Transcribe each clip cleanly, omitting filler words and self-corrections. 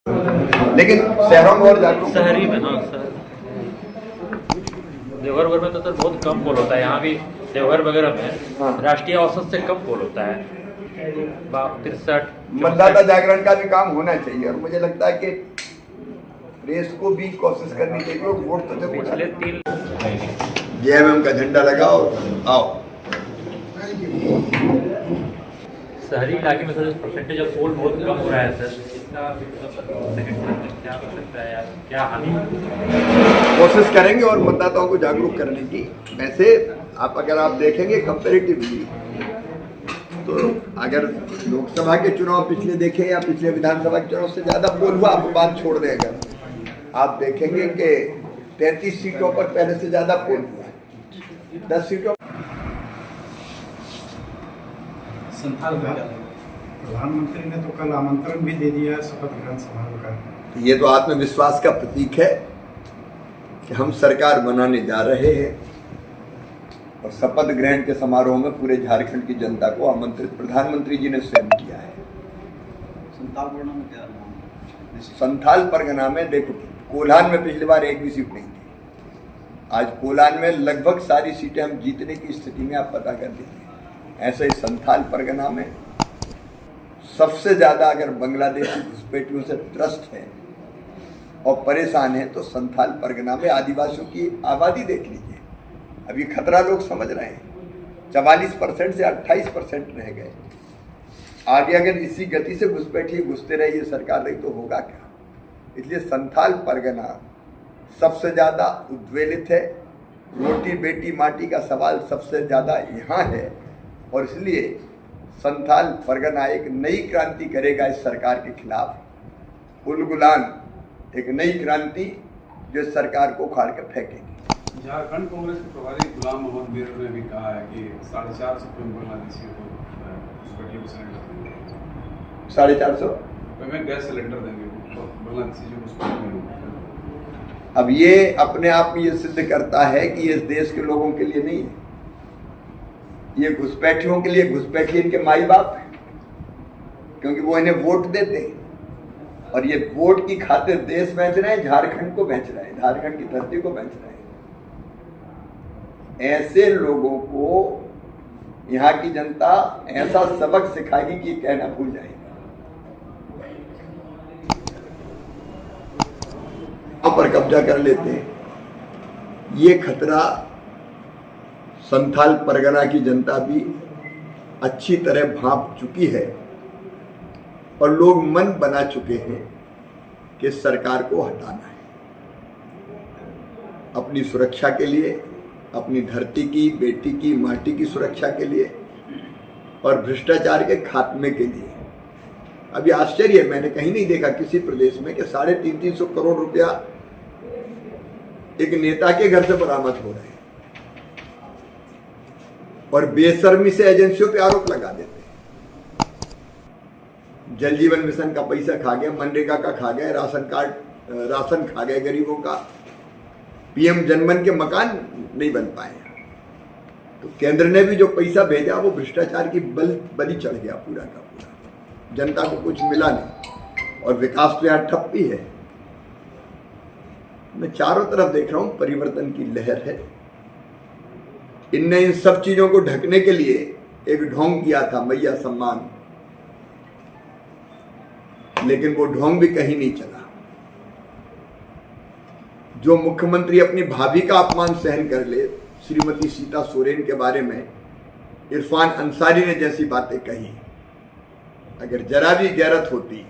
लेकिन शहरों में और जागरूक शहरी में ना सर, देवघर में तो बहुत कम पोल होता है। यहाँ भी देवघर वगैरह में राष्ट्रीय औसत से कम पोल होता है। 63 मतदाता जागरण का भी काम होना चाहिए और मुझे लगता है कि प्रेस को भी कोशिश करनी चाहिए। वोट तो पिछले 3 जेएमएम का झंडा लगाओ, आओ। शहरी इलाके में सर परसेंटेज ऑफ पोल बहुत कम हो रहा है सर, इसका क्या हो सकता है यार, क्या हानि? कोशिश करेंगे और मतदाताओं को जागरूक करने की। वैसे अगर आप देखेंगे कंपैरेटिवली तो अगर लोकसभा के चुनाव पिछले देखें या पिछले विधानसभा के चुनाव से ज्यादा पोल हुआ, आप बात छोड़ दें, अगर आप देखेंगे कि 33 सीटों पर पहले से ज्यादा पोल हुआ है। 10 सीटों प्रधानमंत्री ने तो कल आमंत्रण भी दे दिया शपथ ग्रहण समारोह का। ये तो आत्मविश्वास का प्रतीक है कि हम सरकार बनाने जा रहे हैं और शपथ ग्रहण के समारोह में पूरे झारखंड की जनता को आमंत्रित प्रधानमंत्री जी ने स्वयं किया है। संथाल परगना में देखो, कोल्हान में पिछली बार एक भी सीट नहीं थी। आज कोल्हान में लगभग सारी सीटें हम जीतने की स्थिति में आप पता कर लीजिए। ऐसे ही संथाल परगना में सबसे ज्यादा अगर बांग्लादेशी घुसपैठियों से त्रस्त है और परेशान है तो संथाल परगना में आदिवासियों की आबादी देख लीजिए। अभी खतरा लोग समझ रहे हैं, 44% से 28% रह गए। आगे अगर इसी गति से घुसपैठी घुसते रहिए सरकार रही तो होगा क्या? इसलिए संथाल परगना सबसे ज्यादा उद्वेलित है। रोटी बेटी माटी का सवाल सबसे ज्यादा यहाँ है और इसलिए संथाल परगना एक नई क्रांति करेगा इस सरकार के खिलाफ। उलगुलान एक नई क्रांति जो सरकार को उखाड़ कर फेंकेगी। झारखंड कांग्रेस के प्रभारी गुलाम मोहम्मद मीर ने भी कहा है कि 450 बांग्लादेशियों को सिलेंडर देंगे। 450 में गैस सिलेंडर देंगे बांग्लादेशी जो। अब ये अपने आप में ये सिद्ध करता है कि इस देश के लोगों के लिए नहीं है, ये घुसपैठियों के लिए। घुसपैठी इनके माई बाप हैं क्योंकि वो इन्हें वोट देते हैं और ये वोट की खातिर देश बेच रहे हैं, झारखंड को बेच रहे हैं, झारखंड की धरती को बेच रहे हैं। ऐसे लोगों को यहाँ की जनता ऐसा सबक सिखाएगी कि कहना भूल जाएगी। पर कब्जा कर लेते हैं। ये खतरा संथाल परगना की जनता भी अच्छी तरह भांप चुकी है और लोग मन बना चुके हैं कि सरकार को हटाना है अपनी सुरक्षा के लिए, अपनी धरती की, बेटी की, माटी की सुरक्षा के लिए और भ्रष्टाचार के खात्मे के लिए। अभी आश्चर्य है, मैंने कहीं नहीं देखा किसी प्रदेश में कि 350 करोड़ रुपया एक नेता के घर से बरामद हो रहे हैं और बेशर्मी से एजेंसियों पे आरोप लगा देते हैं। जल जीवन मिशन का पैसा खा गया, मनरेगा का खा गया, राशन खा गए गरीबों का, पीएम जनमन के मकान नहीं बन पाए। तो केंद्र ने भी जो पैसा भेजा वो भ्रष्टाचार की बलि चढ़ गया पूरा का पूरा। जनता को कुछ मिला नहीं और विकास तो यहाँ ठप्पी है। मैं चारों तरफ देख रहा हूं परिवर्तन की लहर है। इनने इन सब चीजों को ढकने के लिए एक ढोंग किया था, मैया सम्मान, लेकिन वो ढोंग भी कहीं नहीं चला। जो मुख्यमंत्री अपनी भाभी का अपमान सहन कर ले, श्रीमती सीता सोरेन के बारे में इरफान अंसारी ने जैसी बातें कही, अगर जरा भी गैरत होती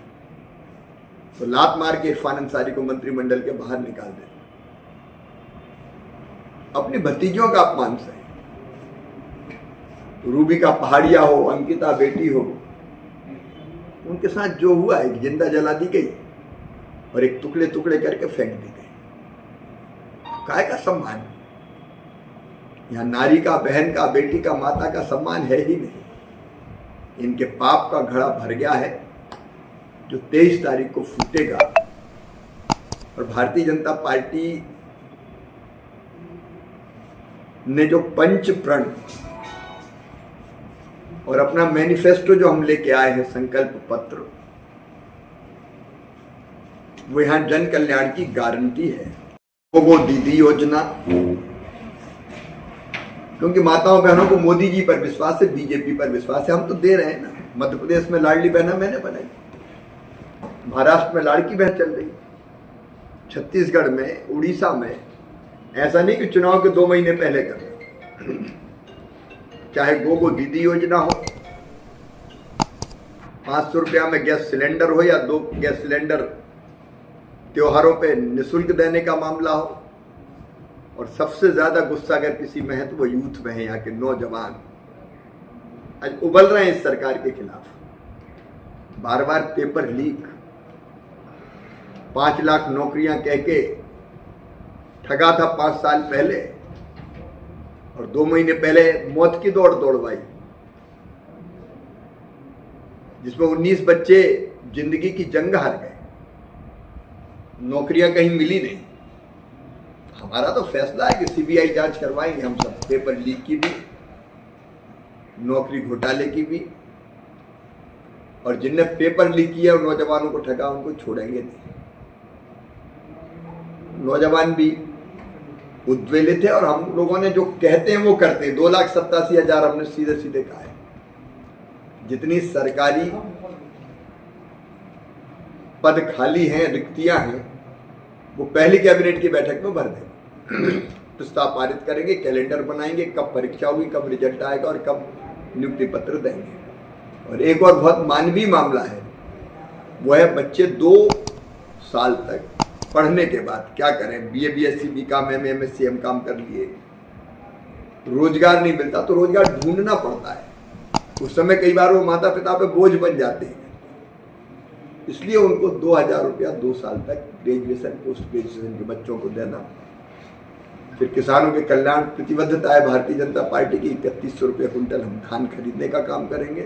तो लात मार के इरफान अंसारी को मंत्रिमंडल के बाहर निकाल देते। अपनी भतीजियों का अपमान सही, रूबी का पहाड़िया हो, अंकिता बेटी हो, उनके साथ जो हुआ एक जिंदा जला दी गई और एक टुकड़े टुकड़े करके फेंक दी गई। काय का सम्मान? यहां नारी का, बहन का, बेटी का, माता का सम्मान है ही नहीं। इनके पाप का घड़ा भर गया है जो 23 तारीख को फूटेगा। और भारतीय जनता पार्टी ने जो पंच प्रण और अपना मैनिफेस्टो जो हम लेके आए हैं, संकल्प पत्र, वो यहाँ जन कल्याण की गारंटी है। वो दीदी योजना, क्योंकि माताओं बहनों को मोदी जी पर विश्वास है, बीजेपी पर विश्वास है, हम तो दे रहे हैं ना। मध्य प्रदेश में लाडली बहना मैंने बनाई, महाराष्ट्र में लाड़की बहन चल रही, छत्तीसगढ़ में, उड़ीसा में। ऐसा नहीं कि चुनाव के 2 महीने पहले कर रहे। चाहे गो दीदी योजना हो, 500 रुपया में गैस सिलेंडर हो, या 2 गैस सिलेंडर त्योहारों पे निःशुल्क देने का मामला हो। और सबसे ज्यादा गुस्सा अगर किसी में है तो वो यूथ में है। यहाँ के नौजवान आज उबल रहे हैं इस सरकार के खिलाफ। बार बार पेपर लीक, 5 लाख नौकरियां कह के ठगा था 5 साल पहले, और 2 महीने पहले मौत की दौड़ दौड़वाई, जिसमें 19 बच्चे जिंदगी की जंग हार गए, नौकरियां कहीं मिली नहीं। हमारा तो फैसला है कि सीबीआई जांच करवाएंगे हम सब, पेपर लीक की भी, नौकरी घोटाले की भी, और जिनने पेपर लीक किया और नौजवानों को ठगा उनको छोड़ेंगे नहीं। नौजवान भी उद्वेलित है, और हम लोगों ने जो कहते हैं वो करते हैं। 2,87,000 हमने सीधे सीधे कहा है। जितनी सरकारी पद खाली हैं, रिक्तियां हैं, वो पहली कैबिनेट की बैठक में भर देंगे। प्रस्ताव पारित करेंगे, कैलेंडर बनाएंगे, कब परीक्षा होगी, कब रिजल्ट आएगा और कब नियुक्ति पत्र देंगे। और एक और बहुत मानवीय मामला है, वो है बच्चे 2 साल तक पढ़ने के बाद क्या करें। BA, BSc, BCom, MA, MSc, MCom कर लिए, रोजगार नहीं मिलता तो रोजगार ढूंढना पड़ता है। उस समय कई बार वो माता पिता पे बोझ बन जाते हैं, इसलिए उनको 2,000 रुपया 2 साल तक ग्रेजुएशन, पोस्ट ग्रेजुएशन के बच्चों को देना। फिर किसानों के कल्याण प्रतिबद्धता है भारतीय जनता पार्टी की, 3100 रुपये कुंटल हम धान खरीदने का काम करेंगे।